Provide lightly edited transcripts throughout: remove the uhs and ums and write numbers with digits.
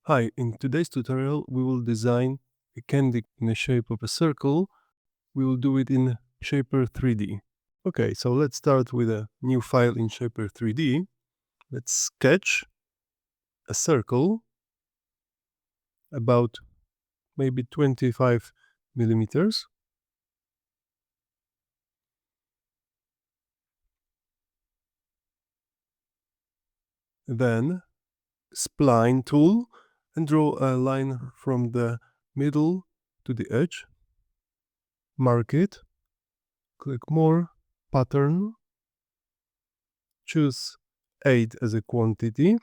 Hi, in today's tutorial we will design a candy in the shape of a circle. We will do it in Shapr3d. Okay, so let's start with a new file in Shapr3d. Let's sketch a circle about maybe 25 millimeters. Then spline tool and draw a line from the middle to the edge. Mark it, click more, pattern, choose 8 as a quantity.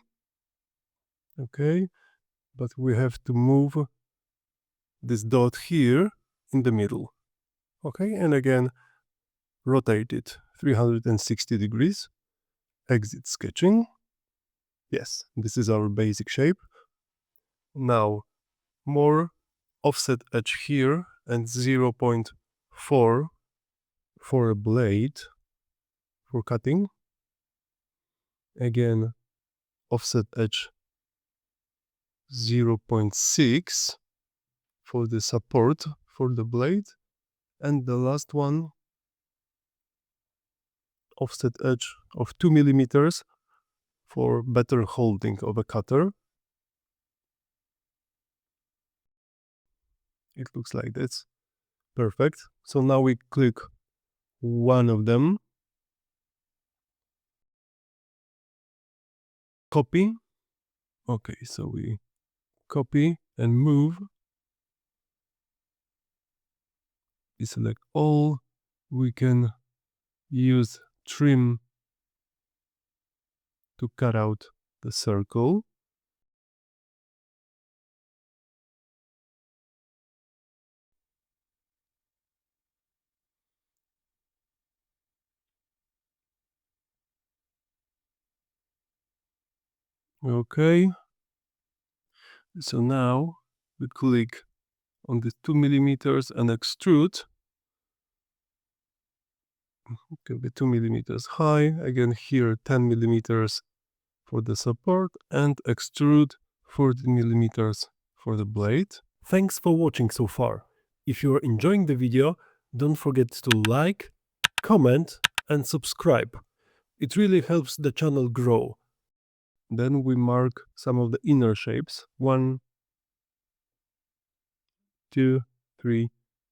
Okay, but we have to move this dot here in the middle. Okay, and again rotate it 360 degrees. Exit sketching. Yes, this is our basic shape. Now more offset edge here and 0.4 for a blade for cutting. Again offset edge 0.6 for the support for the blade, and the last one offset edge of 2 millimeters for better holding of a cutter. It looks like this. Perfect. So now we click one of them, copy. Okay, so we copy and move. We select all. We can use trim to cut out the circle. Okay. So now we click on the 2 millimeters and extrude. It can be 2 millimeters high. Again, here 10 millimeters for the support and extrude 40 millimeters for the blade. Thanks for watching so far. If you are enjoying the video, don't forget to like, comment and subscribe. It really helps the channel grow. Then we mark some of the inner shapes. 1, 2, 3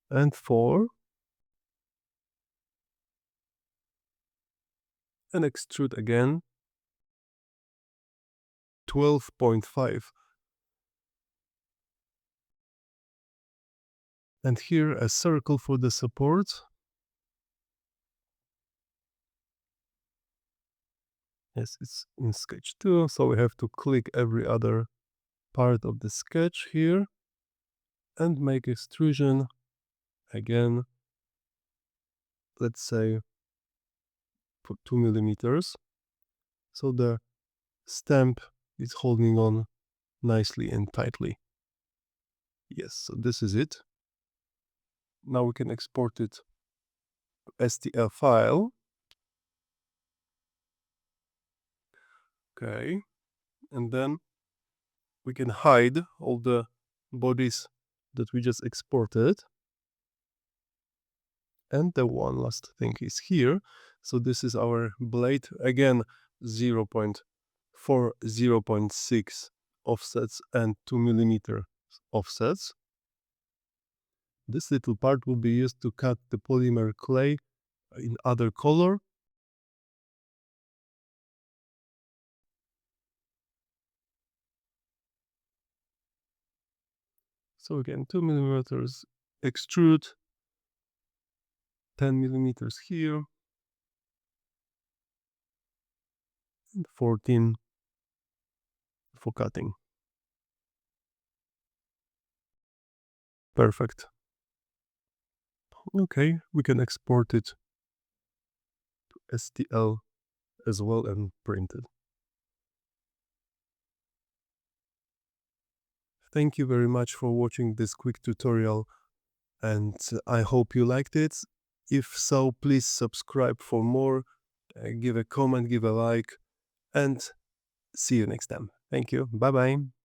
and 4. And extrude again. 12.5. And here a circle for the support. Yes, it's in sketch 2, so we have to click every other part of the sketch here and make extrusion again, let's say for 2 millimeters. So the stamp is holding on nicely and tightly. Yes, so this is it. Now we can export it to STL file. Okay, and then we can hide all the bodies that we just exported. And the one last thing is here. So this is our blade. Again, 0.4, 0.6 offsets and 2 millimeter offsets. This little part will be used to cut the polymer clay in other color. So again, 2 millimeters extrude, 10 millimeters here, and 14 for cutting. Perfect. Okay, we can export it to STL as well and print it. Thank you very much for watching this quick tutorial, and I hope you liked it. If so, please subscribe for more, give a comment, give a like, and see you next time. Thank you. Bye bye.